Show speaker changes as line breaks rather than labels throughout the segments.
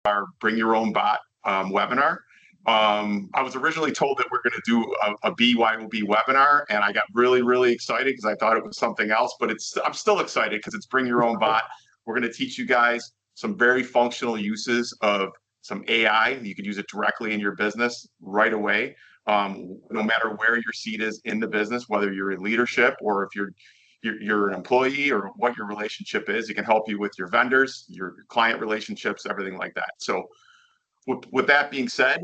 our Bring Your Own Bot webinar. I was originally told that we're going to do a BYOB webinar, and I got really, really excited because I thought it was something else, but I'm still excited because it's Bring Your Own Bot. We're going to teach you guys some very functional uses of some AI. You can use it directly in your business right away. No matter where your seat is in the business, whether you're in leadership or if you're an employee or what your relationship is, it can help you with your vendors, your client relationships, everything like that. So with that being said,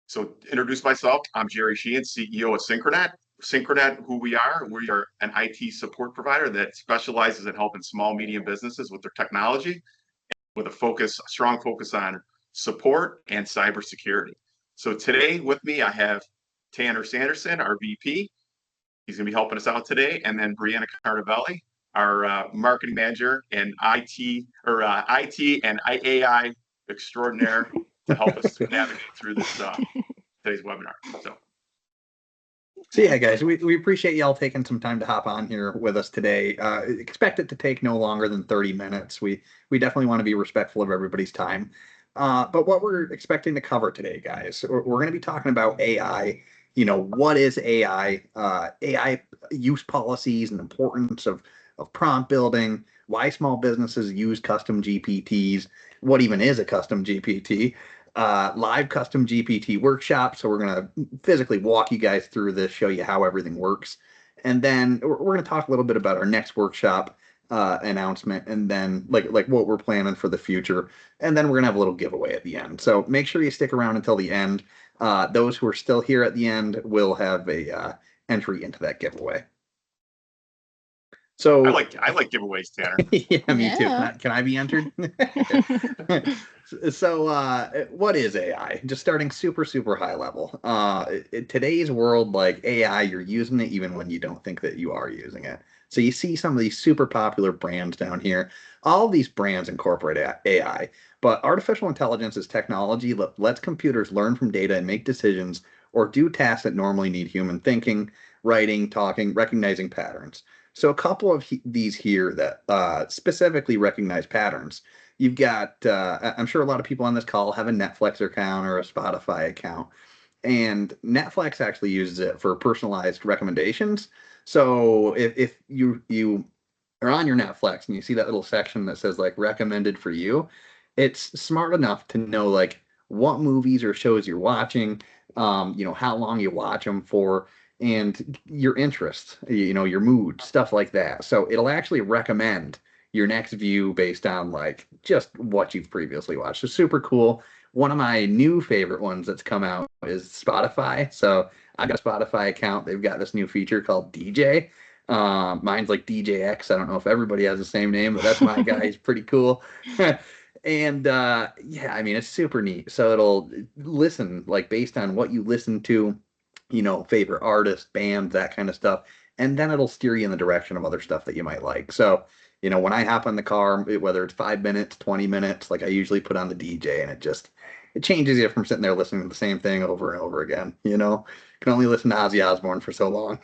so introduce myself. I'm Jerry Sheehan, CEO of Synchronet. Synchronet, who we are an IT support provider that specializes in helping small, medium businesses with their technology with a strong focus on support and cybersecurity. So today with me, I have Tanner Sanderson, our VP. He's going to be helping us out today. And then Brianna Carnavelli, our marketing manager and IT and AI extraordinaire to help us navigate through this today's webinar.
So yeah, guys, we appreciate y'all taking some time to hop on here with us today. Expect it to take no longer than 30 minutes. We definitely want to be respectful of everybody's time. But what we're expecting to cover today, guys, we're going to be talking about AI. What is AI? AI use policies and importance of prompt building, why small businesses use custom GPTs, what even is a custom GPT, live custom GPT workshop. So we're going to physically walk you guys through this, show you how everything works. And then we're going to talk a little bit about our next workshop announcement, and then like what we're planning for the future. And then we're going to have a little giveaway at the end. So make sure you stick around until the end. Those who are still here at the end will have a entry into that giveaway. So
I like giveaways, Tanner.
Yeah, me too. Can I be entered? So what is AI? Just starting super high level. In today's world, like AI, you're using it even when you don't think that you are using it. So you see some of these super popular brands down here. All these brands incorporate AI, but artificial intelligence is technology that lets computers learn from data and make decisions or do tasks that normally need human thinking, writing, talking, recognizing patterns. So a couple of these here that specifically recognize patterns. You've got, I'm sure a lot of people on this call have a Netflix account or a Spotify account. And Netflix actually uses it for personalized recommendations. So if you are on your Netflix and you see that little section that says like recommended for you, it's smart enough to know like what movies or shows you're watching, how long you watch them for, and your interests, your mood, stuff like that. So it'll actually recommend your next view based on like just what you've previously watched. So super cool. One of my new favorite ones that's come out is Spotify. So I've got a Spotify account. They've got this new feature called DJ. Mine's like DJX. I don't know if everybody has the same name, but that's my guy. He's pretty cool. And yeah, I mean, it's super neat. So it'll listen like based on what you listen to, favorite artists, bands, that kind of stuff. And then it'll steer you in the direction of other stuff that you might like. So, when I hop on the car, whether it's 5 minutes, 20 minutes, like I usually put on the DJ, and it changes you from sitting there listening to the same thing over and over again. Can only listen to Ozzy Osbourne for so long.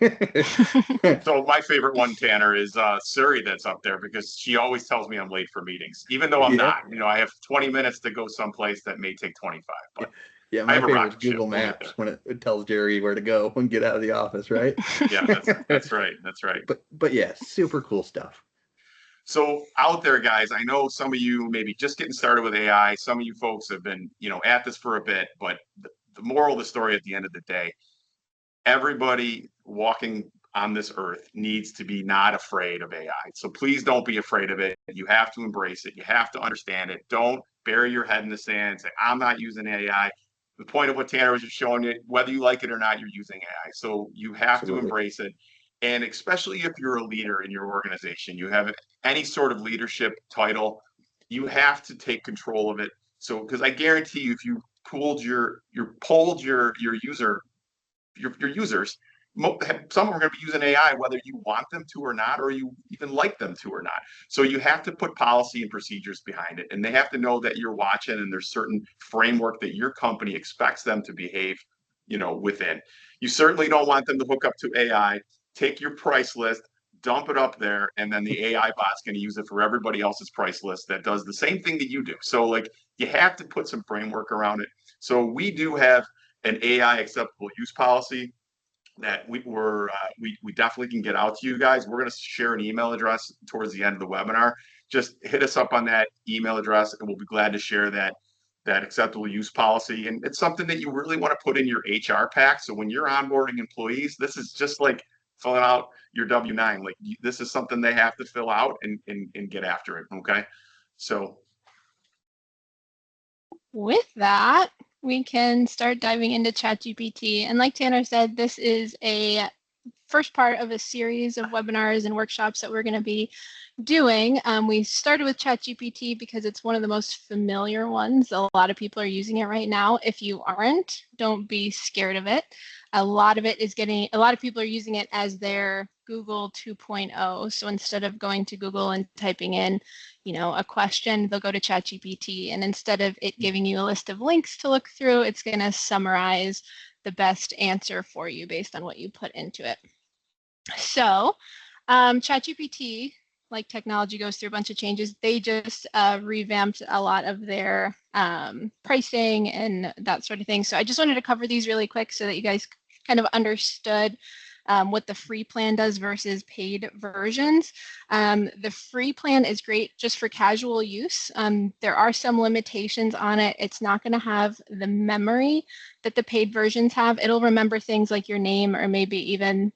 So my favorite one, Tanner, is Suri that's up there because she always tells me I'm late for meetings, even though I'm not. I have 20 minutes to go someplace that may take 25. But
yeah, my favorite is Google Maps when it tells Jerry where to go and get out of the office, right?
Yeah, that's right. That's right.
But yeah, super cool stuff.
So out there, guys, I know some of you maybe just getting started with AI. Some of you folks have been, at this for a bit, but the moral of the story at the end of the day, everybody walking on this earth needs to be not afraid of AI. So please don't be afraid of it. You have to embrace it. You have to understand it. Don't bury your head in the sand and say, I'm not using AI. The point of what Tanner was just showing you, whether you like it or not, you're using AI. So you have to embrace it. And especially if you're a leader in your organization, you have any sort of leadership title, you have to take control of it. So, because I guarantee you, if you polled your users, some are going to be using AI whether you want them to or not, or you even like them to or not. So you have to put policy and procedures behind it, and they have to know that you're watching, and there's certain framework that your company expects them to behave, within. You certainly don't want them to hook up to AI. Take your price list, dump it up there, and then the AI bot's going to use it for everybody else's price list that does the same thing that you do. So like you have to put some framework around it. So we do have an AI acceptable use policy that we definitely can get out to you guys. We're going to share an email address towards the end of the webinar. Just hit us up on that email address, and we'll be glad to share that acceptable use policy. And it's something that you really want to put in your HR pack. So when you're onboarding employees, this is just like filling out your W-9. Like this is something they have to fill out and get after it. Okay. So
with that, we can start diving into ChatGPT. And like Tanner said, this is a first part of a series of webinars and workshops that we're going to be doing. We started with ChatGPT because it's one of the most familiar ones. A lot of people are using it right now. If you aren't, don't be scared of it. A lot of people are using it as their Google 2.0. So instead of going to Google and typing in, a question, they'll go to ChatGPT. And instead of it giving you a list of links to look through, it's going to summarize the best answer for you based on what you put into it. So ChatGPT, like technology goes through a bunch of changes, they just revamped a lot of their pricing and that sort of thing. So I just wanted to cover these really quick so that you guys kind of understood what the free plan does versus paid versions. The free plan is great just for casual use. There are some limitations on it. It's not going to have the memory that the paid versions have. It'll remember things like your name or maybe even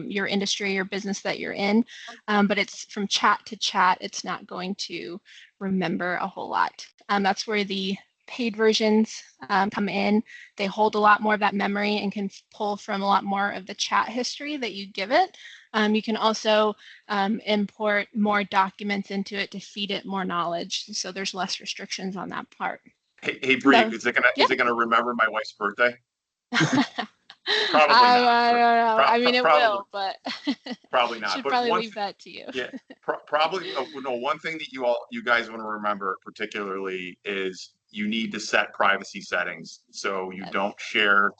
your industry or business that you're in, but it's from chat to chat. It's not going to remember a whole lot. That's where the paid versions come in. They hold a lot more of that memory and can pull from a lot more of the chat history that you give it. You can also import more documents into it to feed it more knowledge. So there's less restrictions on that part.
Hey Bree, is it gonna remember my wife's birthday? Probably not.
I don't know. I mean, it will, but
probably not.
Should
but
probably leave that to you.
Yeah, probably. No, one thing that you guys want to remember particularly is you need to set privacy settings so you don't share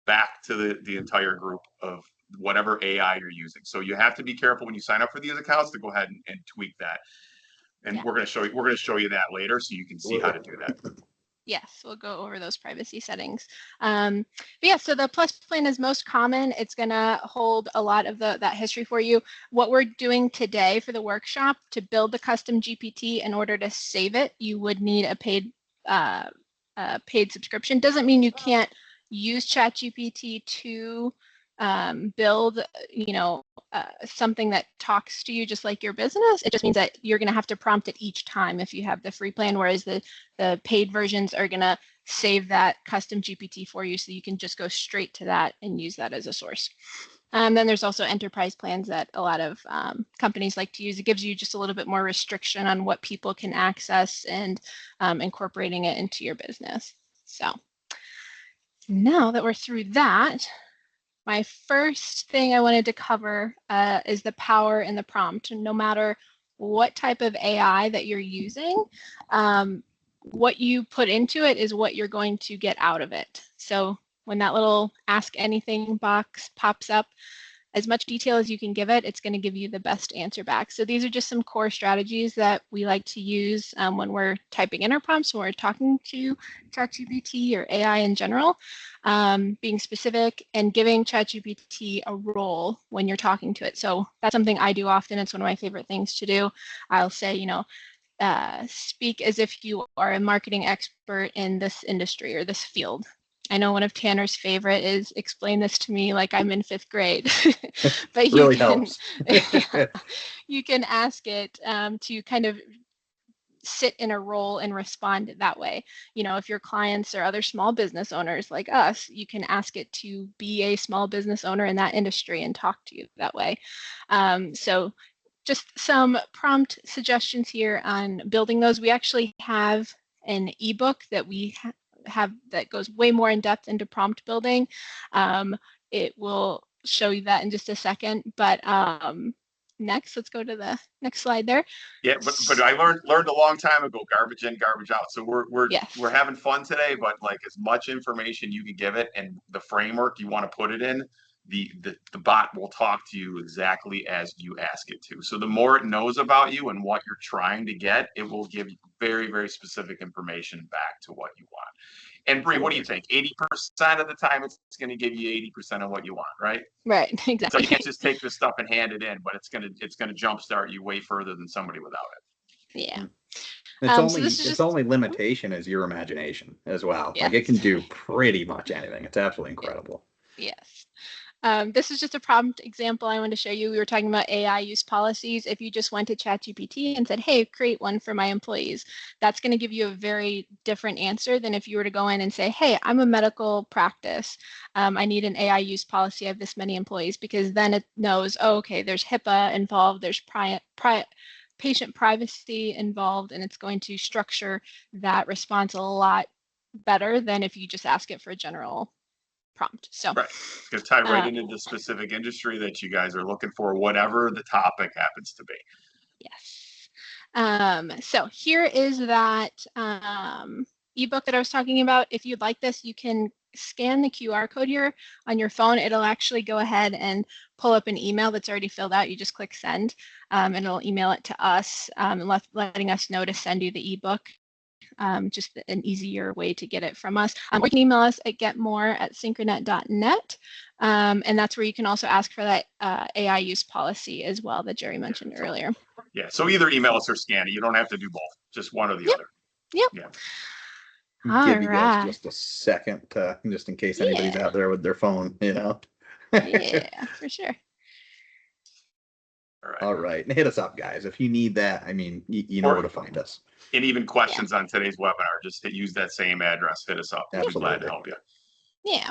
back to the entire group of whatever AI you're using. So you have to be careful when you sign up for these accounts to go ahead and tweak that. And we're going to show you that later so you can see how to do that.
Yes, we'll go over those privacy settings. But yeah, so the Plus plan is most common. It's going to hold a lot of that history for you. What we're doing today for the workshop, to build the custom GPT, in order to save it, you would need a paid subscription. Doesn't mean you can't use ChatGPT to build, something that talks to you just like your business. It just means that you're going to have to prompt it each time if you have the free plan, whereas the paid versions are going to save that custom GPT for you, so you can just go straight to that and use that as a source. Then there's also enterprise plans that a lot of companies like to use. It gives you just a little bit more restriction on what people can access and incorporating it into your business. So now that we're through that, my first thing I wanted to cover is the power in the prompt. No matter what type of AI that you're using, what you put into it is what you're going to get out of it. So when that little ask anything box pops up, as much detail as you can give it, it's going to give you the best answer back. So these are just some core strategies that we like to use when we're typing in our prompts, when we're talking to ChatGPT or AI in general, being specific and giving ChatGPT a role when you're talking to it. So that's something I do often. It's one of my favorite things to do. I'll say, speak as if you are a marketing expert in this industry or this field. I know one of Tanner's favorite is explain this to me like I'm in 5th grade, but you
really
can,
helps.
you can ask it to kind of sit in a role and respond that way. If your clients are other small business owners like us, you can ask it to be a small business owner in that industry and talk to you that way. So just some prompt suggestions here on building those. We actually have an ebook that we have that goes way more in depth into prompt building. It will show you that in just a second, but next, let's go to the next slide there.
Yeah, but I learned a long time ago, garbage in, garbage out. So we're having fun today, but like as much information you can give it and the framework you want to put it in, the bot will talk to you exactly as you ask it to. So the more it knows about you and what you're trying to get, it will give you very, very specific information back to what you want. And Bree, what do you think? 80% of the time, it's going to give you 80% of what you want, right?
Right, exactly.
So you can't just take this stuff and hand it in, but it's going to jumpstart you way further than somebody without it.
Yeah.
Its only limitation is your imagination as well.
Yes.
Like it can do pretty much anything. It's absolutely incredible.
Yes. This is just a prompt example I wanted to show you. We were talking about AI use policies. If you just went to ChatGPT and said, hey, create one for my employees, that's going to give you a very different answer than if you were to go in and say, hey, I'm a medical practice. I need an AI use policy. I have this many employees, because then it knows, oh, okay, there's HIPAA involved, there's patient privacy involved, and it's going to structure that response a lot better than if you just ask it for a general prompt. So
right, it's going to tie right into the specific industry that you guys are looking for, whatever the topic happens to be.
Yes. So here is that ebook that I was talking about. If you'd like this, you can scan the QR code here on your phone. It'll actually go ahead and pull up an email that's already filled out. You just click send, and it'll email it to us, and letting us know to send you the ebook. Just an easier way to get it from us. Or you can email us at getmore@synchronet.net, and that's where you can also ask for that AI use policy as well that Jerry mentioned earlier.
Yeah, so either email us or scan it. You don't have to do both, just one or the other.
Yep.
Yeah.
Give you guys just a second, just in case anybody's out there with their phone,
Yeah, for sure.
All right. And hit us up, guys. If you need that, I mean, you know where to find us.
And even questions on today's webinar, just use that same address. Hit us up. We'll be glad to help you.
Yeah.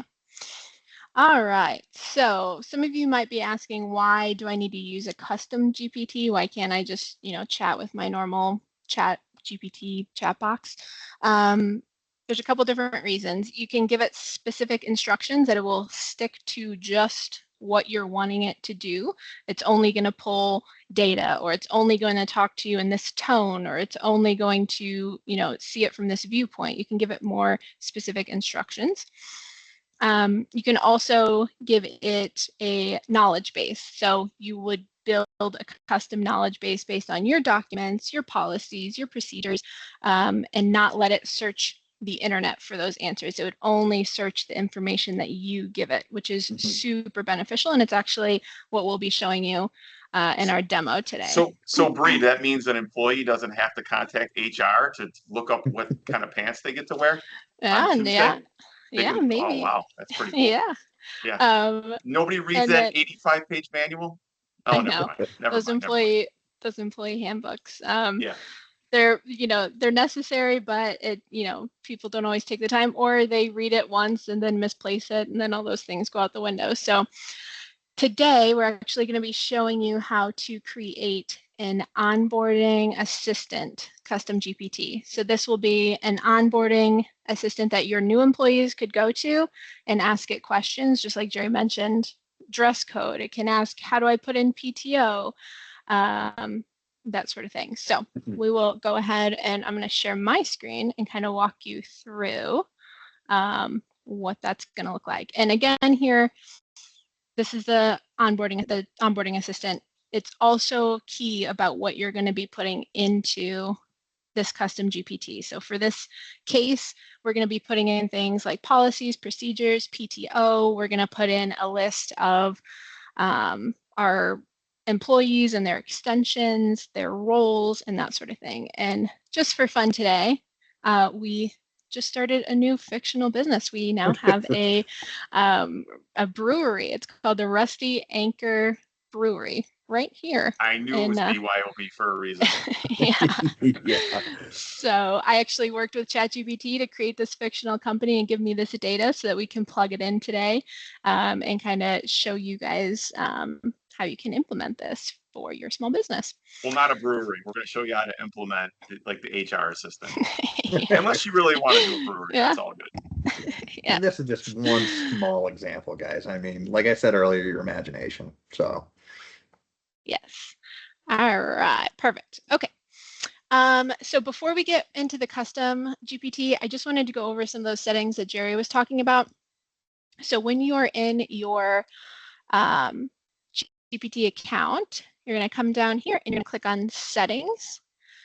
All right. So some of you might be asking, why do I need to use a custom GPT? Why can't I just, chat with my normal chat GPT chat box? There's a couple different reasons. You can give it specific instructions that it will stick to just what you're wanting it to do. It's only going to pull data, or it's only going to talk to you in this tone, or it's only going to, see it from this viewpoint. You can give it more specific instructions. You can also give it a knowledge base. So you would build a custom knowledge base based on your documents, your policies, your procedures, and not let it search the internet for those answers. It would only search the information that you give it, which is super beneficial. And it's actually what we'll be showing you in our demo today.
So Bree, that means an employee doesn't have to contact HR to look up what kind of pants they get to wear on Tuesday?
Maybe.
Oh, wow. That's pretty cool.
Yeah.
Nobody reads that 85-page manual? Oh, never mind.
Those employee handbooks. They're necessary, but people don't always take the time, or they read it once and then misplace it, and then all those things go out the window. So today we're actually going to be showing you how to create an onboarding assistant custom GPT. So this will be an onboarding assistant that your new employees could go to and ask it questions, just like Jerry mentioned, dress code. It can ask, how do I put in PTO? That sort of thing. So we will go ahead, and I'm going to share my screen and kind of walk you through what that's going to look like. And again, here, this is the onboarding assistant. It's also key about what you're going to be putting into this custom GPT. So for this case, we're going to be putting in things like policies, procedures, PTO. We're going to put in a list of our employees and their extensions, their roles, and that sort of thing. And just for fun today, we just started a new fictional business. We now have a brewery. It's called the Rusty Anchor Brewery right here.
I knew it was BYOB for a reason.
Yeah. So I actually worked with ChatGPT to create this fictional company and give me this data so that we can plug it in today, and kind of show you guys how you can implement this for your small business.
Well, not a brewery. We're going to show you how to implement like the HR assistant. Unless you really want to do a brewery, that's all good.
And this is just one small example, guys. I mean, like I said earlier, your imagination. So.
Yes. All right. Perfect. Okay. So before we get into the custom GPT, I just wanted to go over some of those settings that Jerry was talking about. So when you are in your GPT account, you're going to come down here and you're going to click on settings.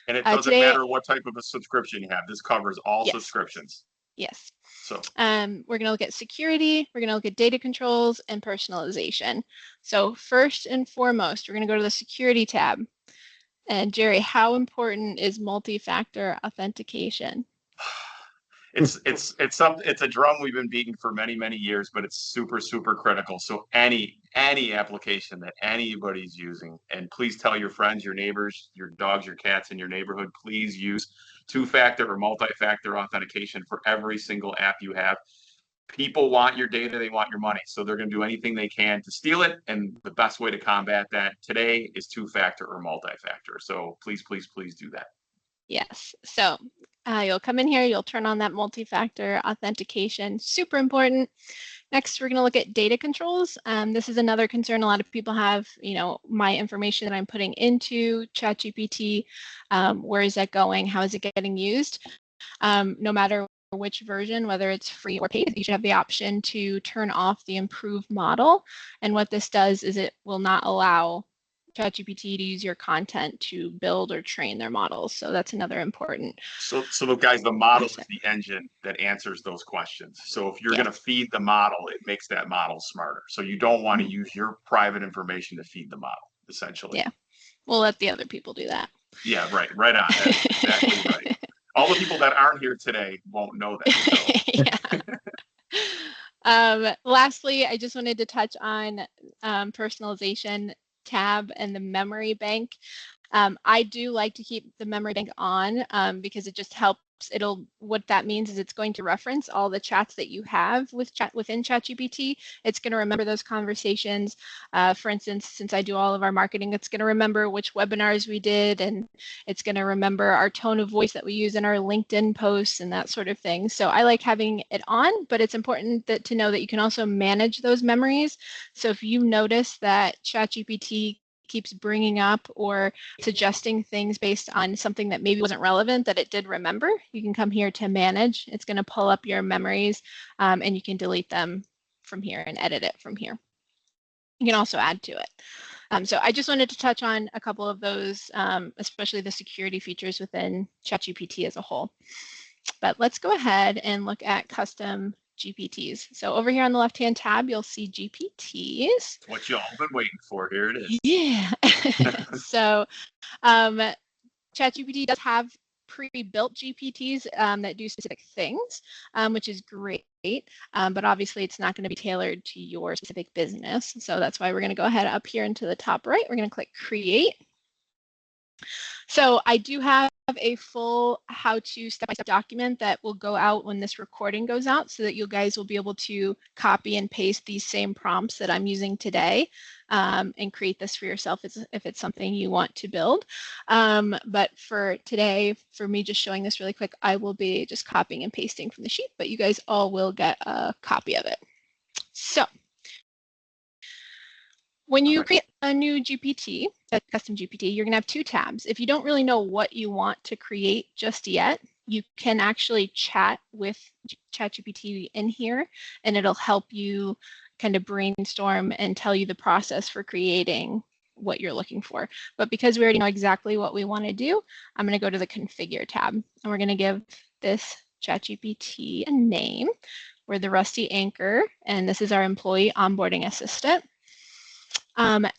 And it doesn't matter what type of a subscription you have. This covers all subscriptions.
Yes.
So
we're going to look at security, we're going to look at data controls and personalization. So first and foremost, we're going to go to the security tab. And Jerry, how important is multi-factor authentication?
It's a drum we've been beating for many years, but it's super critical. So any application that anybody's using, and please tell your friends, your neighbors, your dogs, your cats in your neighborhood, please use two-factor or multi-factor authentication for every single app you have. People want your data, they want your money, so they're going to do anything they can to steal it. And the best way to combat that today is two-factor or multi-factor. So please do that.
Yes. So you'll come in here, you'll turn on that multi-factor authentication. Super important. Next, we're going to look at data controls. This is another concern a lot of people have. You know, my information that I'm putting into ChatGPT, where is that going? How is it getting used? No matter which version, whether it's free or paid, you should have the option to turn off the improved model. And what this does is it will not allow ChatGPT to use your content to build or train their models. So that's another important.
So look, guys, the model is the engine that answers those questions. So if you're going to feed the model, it makes that model smarter. So you don't want to use your private information to feed the model, essentially.
Yeah, we'll let the other people do that.
Yeah, right on. That's exactly right. All the people that aren't here today won't know that.
Yeah. Lastly, I just wanted to touch on personalization tab and the memory bank. I do like to keep the memory bank on because it just helps. What that means is it's going to reference all the chats that you have within ChatGPT. It's going to remember those conversations. For instance, since I do all of our marketing, it's going to remember which webinars we did, and it's going to remember our tone of voice that we use in our LinkedIn posts and that sort of thing. So I like having it on, but it's important to know that you can also manage those memories. So if you notice that ChatGPT keeps bringing up or suggesting things based on something that maybe wasn't relevant that it did remember, you can come here to manage. It's going to pull up your memories and you can delete them from here and edit it from here. You can also add to it. So I just wanted to touch on a couple of those, especially the security features within ChatGPT as a whole. But let's go ahead and look at custom GPTs. So over here on the left-hand tab, you'll see GPTs.
What y'all been waiting for, here it is.
Yeah. So ChatGPT does have pre-built GPTs that do specific things, which is great. But obviously, it's not going to be tailored to your specific business. So that's why we're going to go ahead up here into the top right. We're going to click Create. So I do have a full how-to step-by-step document that will go out when this recording goes out so that you guys will be able to copy and paste these same prompts that I'm using today and create this for yourself if it's something you want to build. But for today, for me just showing this really quick, I will be just copying and pasting from the sheet, but you guys all will get a copy of it. So when you create a new GPT, a custom GPT, you're going to have two tabs. If you don't really know what you want to create just yet, you can actually chat with ChatGPT in here, and it'll help you kind of brainstorm and tell you the process for creating what you're looking for. But because we already know exactly what we want to do, I'm going to go to the Configure tab, and we're going to give this ChatGPT a name. We're the Rusty Anchor, and this is our employee onboarding assistant.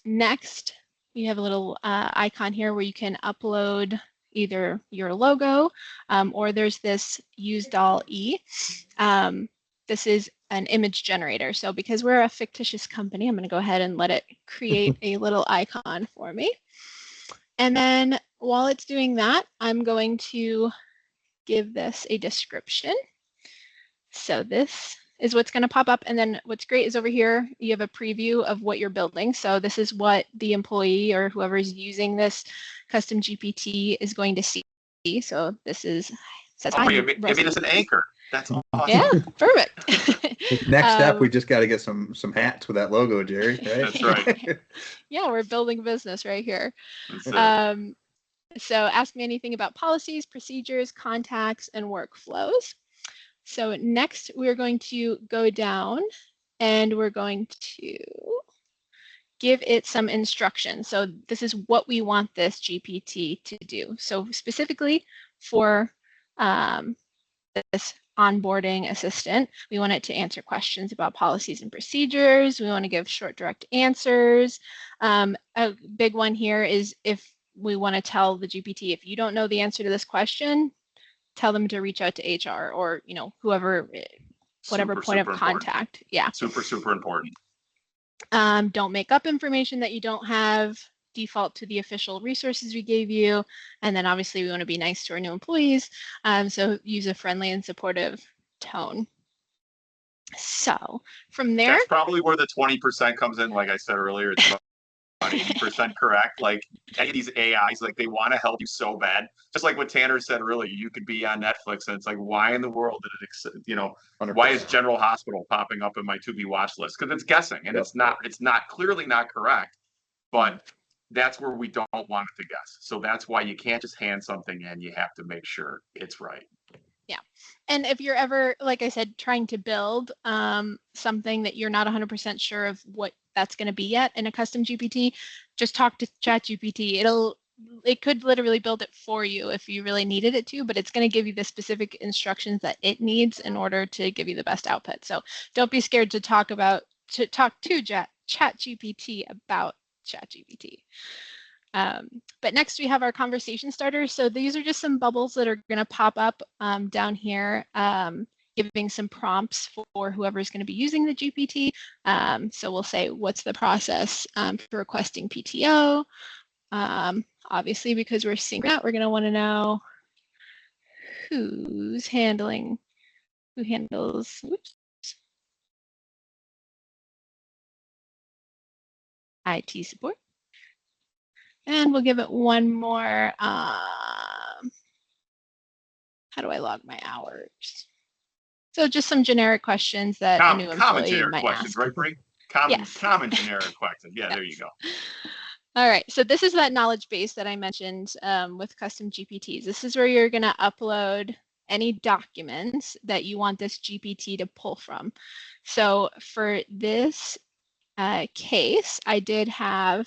Next, you have a little icon here where you can upload either your logo or there's this Use DALL-E. This is an image generator. So because we're a fictitious company, I'm going to go ahead and let it create a little icon for me. And then while it's doing that, I'm going to give this a description. So this is what's going to pop up. And then what's great is over here, you have a preview of what you're building. So this is what the employee or whoever is using this custom GPT is going to see. So this is, says,
you made us an anchor. That's awesome.
Yeah, perfect.
Next step, we just got to get some hats with that logo, Jerry. Right?
That's right.
Yeah, we're building business right here. So ask me anything about policies, procedures, contacts, and workflows. So next, we're going to go down and we're going to give it some instructions. So this is what we want this GPT to do. So specifically for this onboarding assistant, we want it to answer questions about policies and procedures. We want to give short, direct answers. A big one here is if we want to tell the GPT, if you don't know the answer to this question, tell them to reach out to HR or, whoever, whatever point of contact.
Important.
Yeah.
Super important.
Don't make up information that you don't have. Default to the official resources we gave you. And then obviously we want to be nice to our new employees. So use a friendly and supportive tone. So from there.
That's probably where the 20% comes in. Like I said earlier, it's about 80% correct. Like any of these AIs, like they want to help you so bad. Just like what Tanner said earlier, you could be on Netflix and it's like, why in the world did it, 100%. Why is General Hospital popping up in my to be watch list? Because it's guessing and it's not clearly not correct, but that's where we don't want it to guess. So that's why you can't just hand something in. You have to make sure it's right.
Yeah. And if you're ever, like I said, trying to build something that you're not 100% sure of what that's going to be yet in a custom GPT, just talk to ChatGPT. It could literally build it for you if you really needed it to, but it's going to give you the specific instructions that it needs in order to give you the best output. So don't be scared to talk to ChatGPT about ChatGPT. But next we have our conversation starters. So these are just some bubbles that are going to pop up down here, giving some prompts for whoever's going to be using the GPT. So we'll say, what's the process for requesting PTO? Obviously, because we're seeing that, we're going to want to know who handles, IT support. And we'll give it one more, how do I log my hours? So just some generic questions that a new employee might ask.
Right, Bree? Common generic questions. Yeah, there you go.
All right, so this is that knowledge base that I mentioned with custom GPTs. This is where you're going to upload any documents that you want this GPT to pull from. So for this case, I did have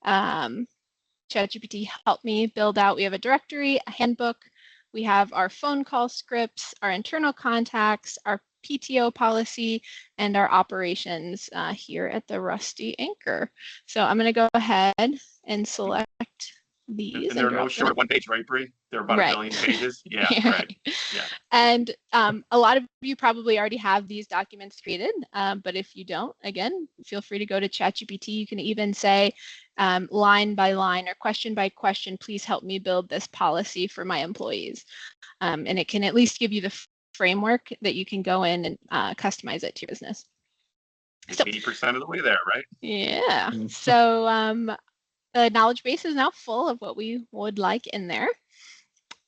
ChatGPT help me build out. We have a directory, a handbook. We have our phone call scripts, our internal contacts, our PTO policy, and our operations here at the Rusty Anchor. So I'm going to go ahead and select these.
And they're no short one page, right, Bree? They're about a billion pages. Yeah, right. Yeah.
And a lot of you probably already have these documents created, but if you don't, again, feel free to go to ChatGPT. You can even say line by line or question by question, please help me build this policy for my employees. And it can at least give you the framework that you can go in and customize it to your business.
So 80% of the way there, right?
Yeah. So the knowledge base is now full of what we would like in there.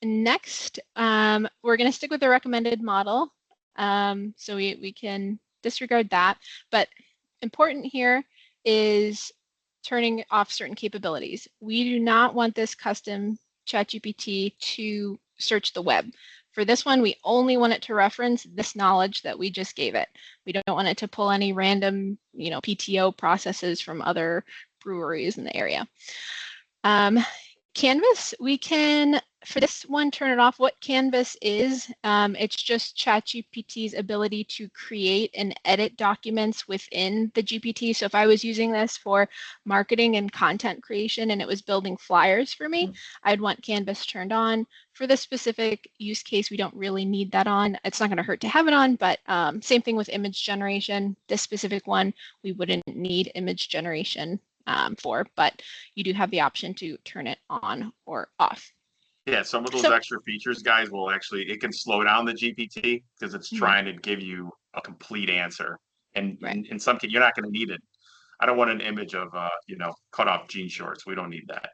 Next, we're going to stick with the recommended model. So we can disregard that. But important here is turning off certain capabilities. We do not want this custom ChatGPT to search the web. For this one, we only want it to reference this knowledge that we just gave it. We don't want it to pull any random, PTO processes from other breweries in the area. Canvas, we can, for this one, turn it off. What Canvas is, it's just ChatGPT's ability to create and edit documents within the GPT. So if I was using this for marketing and content creation and it was building flyers for me, I'd want Canvas turned on. For this specific use case, we don't really need that on. It's not going to hurt to have it on, but same thing with image generation. This specific one, we wouldn't need image generation for, but you do have the option to turn it on or off.
Yeah, some of those extra features, guys, will actually, it can slow down the GPT because it's trying to give you a complete answer. And in some cases, you're not going to need it. I don't want an image of, cut off jean shorts. We don't need that.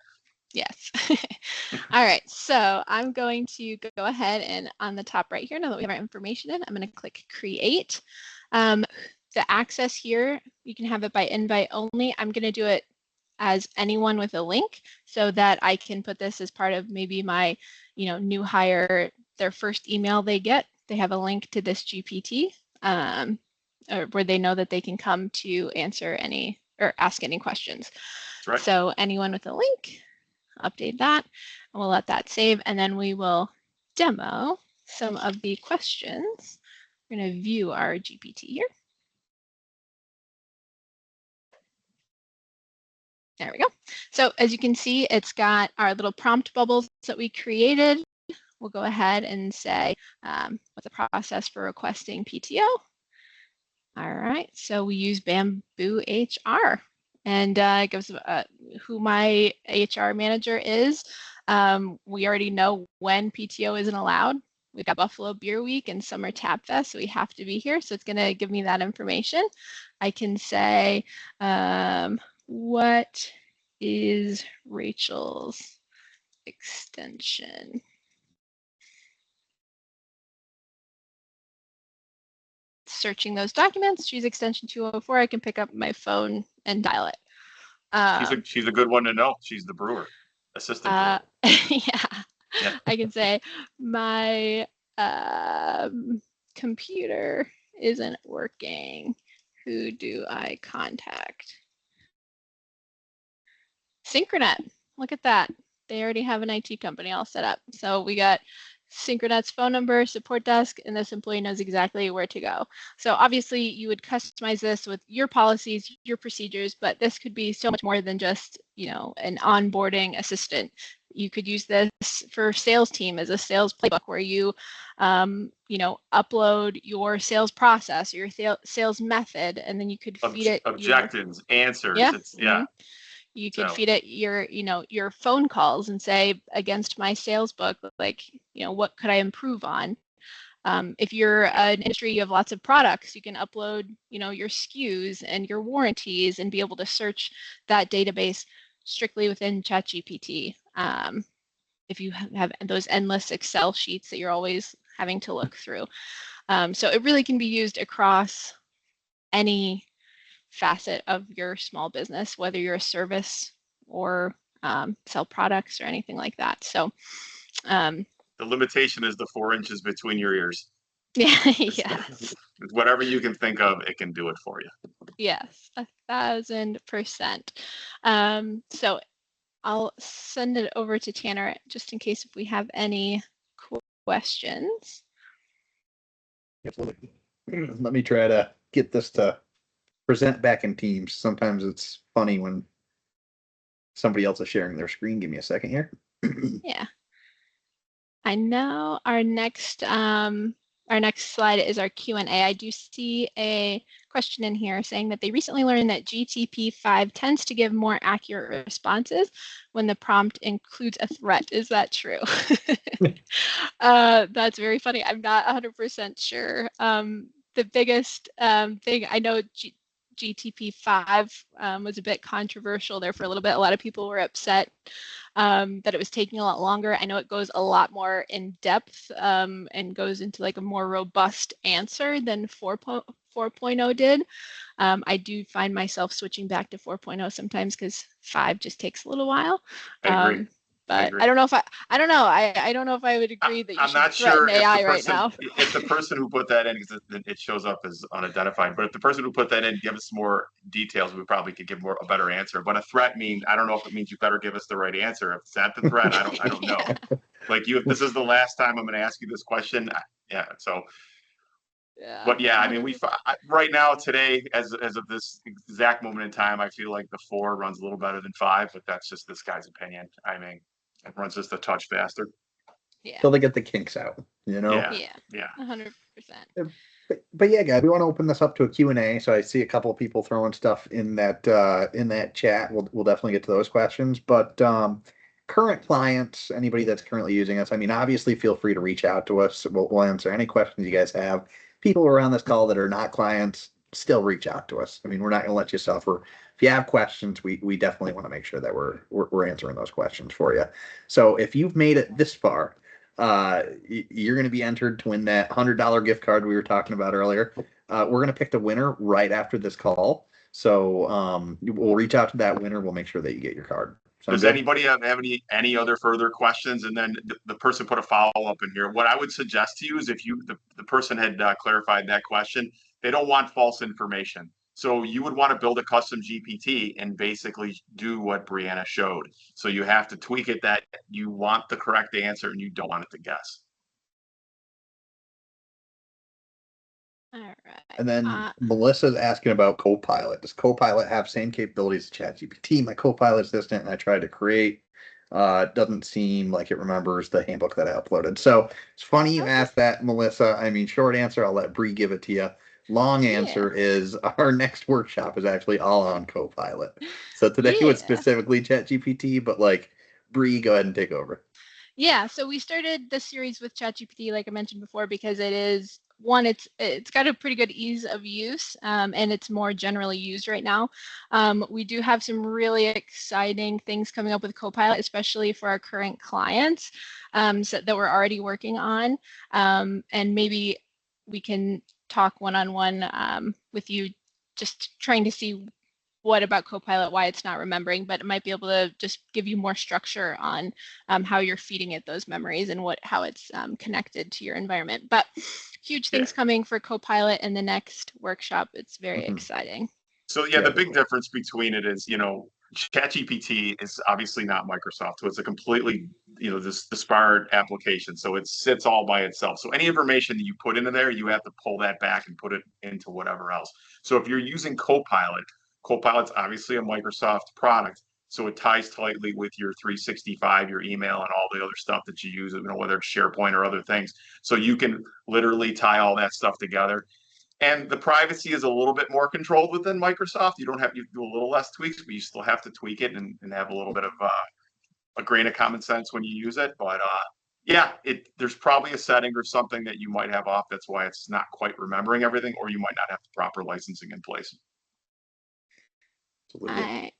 Yes. All right. So I'm going to go ahead and on the top right here, now that we have our information in, I'm going to click create. The access here, you can have it by invite only. I'm going to do it as anyone with a link so that I can put this as part of maybe my, new hire, their first email they get. They have a link to this GPT or where they know that they can come to answer any or ask any questions.
That's right.
So anyone with a link, update that, and we'll let that save, and then we will demo some of the questions. We're going to view our GPT here. There we go. So as you can see, it's got our little prompt bubbles that we created. We'll go ahead and say, what's the process for requesting PTO? All right, so we use Bamboo HR, and it gives who my HR manager is. We already know when PTO isn't allowed. We've got Buffalo Beer Week and Summer Tap Fest, so we have to be here. So it's going to give me that information. I can say, what is Rachel's extension? Searching those documents, choose extension 204. I can pick up my phone and dial it.
She's a good one to know. She's the brewer, assistant brewer.
Yeah. I can say my computer isn't working. Who do I contact? Synchronet. Look at that. They already have an IT company all set up. So we got Synchronet's phone number, support desk, and this employee knows exactly where to go. So obviously you would customize this with your policies, your procedures, but this could be so much more than just, an onboarding assistant. You could use this for sales team as a sales playbook where you, upload your sales process or your sales method, and then you could feed it
objectives, answers.
Yeah.
Yeah.
You could feed it your phone calls and say, against my sales book, like, what could I improve on? If you're an industry, you have lots of products, you can upload, your SKUs and your warranties and be able to search that database strictly within ChatGPT. If you have those endless Excel sheets that you're always having to look through. So it really can be used across any facet of your small business, whether you're a service or sell products or anything like that. So
the limitation is the 4 inches between your ears.
Yeah, yes.
Whatever you can think of, it can do it for you.
Yes, 1,000%. So I'll send it over to Tanner just in case if we have any questions.
Absolutely. Let me try to get this to present back in Teams. Sometimes it's funny when somebody else is sharing their screen. Give me a second here.
Yeah. I know our next slide is our Q&A. I do see a question in here saying that they recently learned that GTP5 tends to give more accurate responses when the prompt includes a threat. Is that true? That's very funny. I'm not 100% sure. The biggest thing I know, GTP5 was a bit controversial there for a little bit. A lot of people were upset that it was taking a lot longer. I know it goes a lot more in depth and goes into like a more robust answer than 4.0 did. I do find myself switching back to 4.0 sometimes because 5 just takes a little while.
I agree.
But I don't know if I don't know. I don't know if I would agree that you
I'm
should
not
threaten
sure
AI
if
right now.
If the person who put that in, because it shows up as unidentified, but if the person who put that in give us more details, we probably could give a better answer. But a threat means, I don't know if it means you better give us the right answer. If it's not the threat, I don't know. Like if this is the last time I'm going to ask you this question, yeah. So. Yeah, but yeah, I mean, right now today, as of this exact moment in time, I feel like the 4 runs a little better than 5, but that's just this guy's opinion. I mean, it runs just a touch faster.
Yeah.
Till they get the kinks out,
Yeah. 100%.
But yeah, guys, we want to open this up to a Q&A. So I see a couple of people throwing stuff in that chat. We'll definitely get to those questions. But current clients, anybody that's currently using us, I mean, obviously feel free to reach out to us. We'll answer any questions you guys have. People around this call that are not clients, still reach out to us. I mean, we're not going to let you suffer. If you have questions, we definitely want to make sure that we're answering those questions for you. So if you've made it this far, you're going to be entered to win that $100 gift card we were talking about earlier. We're going to pick the winner right after this call. So we'll reach out to that winner. We'll make sure that you get your card.
Does anybody have any other further questions? And then the person put a follow-up in here. What I would suggest to you is if the person had clarified that question, they don't want false information. So you would want to build a custom GPT and basically do what Brianna showed. So you have to tweak it that you want the correct answer and you don't want it to guess.
All right.
And then Melissa's asking about Copilot. Does Copilot have same capabilities as ChatGPT? My Copilot assistant, and I tried to create. Doesn't seem like it remembers the handbook that I uploaded. So it's funny you asked that, Melissa. I mean, short answer, I'll let Bree give it to you. Long answer is our next workshop is actually all on Copilot. So today was specifically ChatGPT, but like Bree, go ahead and take over.
Yeah, so we started this series with ChatGPT, like I mentioned before, because it is one, it's got a pretty good ease of use, and it's more generally used right now. We do have some really exciting things coming up with Copilot, especially for our current clients that we're already working on, and maybe we can talk one-on-one with you, just trying to see what about Copilot, why it's not remembering, but it might be able to just give you more structure on how you're feeding it those memories and how it's connected to your environment. But huge things coming for Copilot in the next workshop. It's very exciting.
So yeah, the big difference between it is, ChatGPT is obviously not Microsoft. So it's a completely, this disparate application. So it sits all by itself. So any information that you put into there, you have to pull that back and put it into whatever else. So if you're using Copilot, Copilot's obviously a Microsoft product. So it ties tightly with your 365, your email, and all the other stuff that you use, whether it's SharePoint or other things. So you can literally tie all that stuff together. And the privacy is a little bit more controlled within Microsoft. You do a little less tweaks, but you still have to tweak it and have a little bit of a grain of common sense when you use it. But there's probably a setting or something that you might have off. That's why it's not quite remembering everything, or you might not have the proper licensing in place.
Absolutely.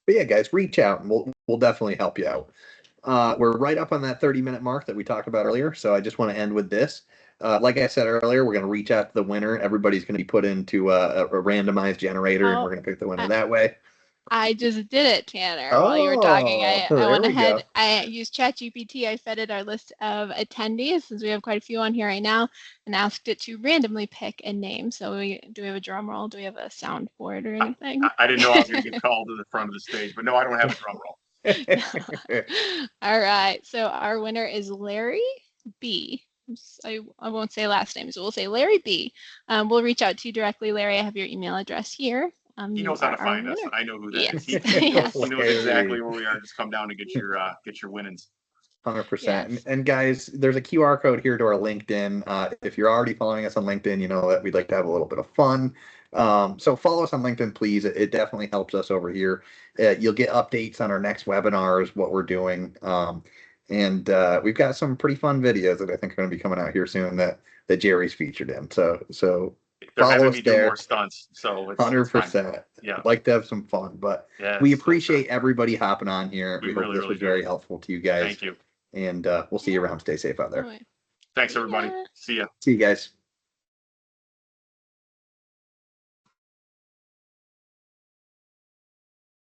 But yeah, guys, reach out and we'll definitely help you out. We're right up on that 30-minute mark that we talked about earlier. So I just want to end with this. Like I said earlier, we're going to reach out to the winner. Everybody's going to be put into a randomized generator, and we're going to pick the winner that way.
I just did it, Tanner, while you were talking. I went ahead, I used ChatGPT. I fed it our list of attendees, since we have quite a few on here right now, and asked it to randomly pick a name. So do we have a drum roll? Do we have a soundboard or anything?
I didn't know I was going to get called to the front of the stage, but no, I don't have a drum roll.
All right. So our winner is Larry B. I won't say last name, so we'll say Larry B. We'll reach out to you directly, Larry. I have your email address here.
He knows how to find us. I know who that is. He knows exactly where we are. Just come down to get your winnings.
100%. And guys, there's a QR code here to our LinkedIn. If you're already following us on LinkedIn, you know that we'd like to have a little bit of fun. So follow us on LinkedIn, please. It definitely helps us over here. You'll get updates on our next webinars, what we're doing. And we've got some pretty fun videos that I think are going to be coming out here soon that Jerry's featured in. So
they're having me do more stunts, so it's
100%. Yeah, I'd like to have some fun, but we appreciate everybody hopping on here. We hope this was very helpful to you guys.
Thank you.
And we'll see you around. Stay safe out there.
Thanks, everybody. See ya.
See you guys.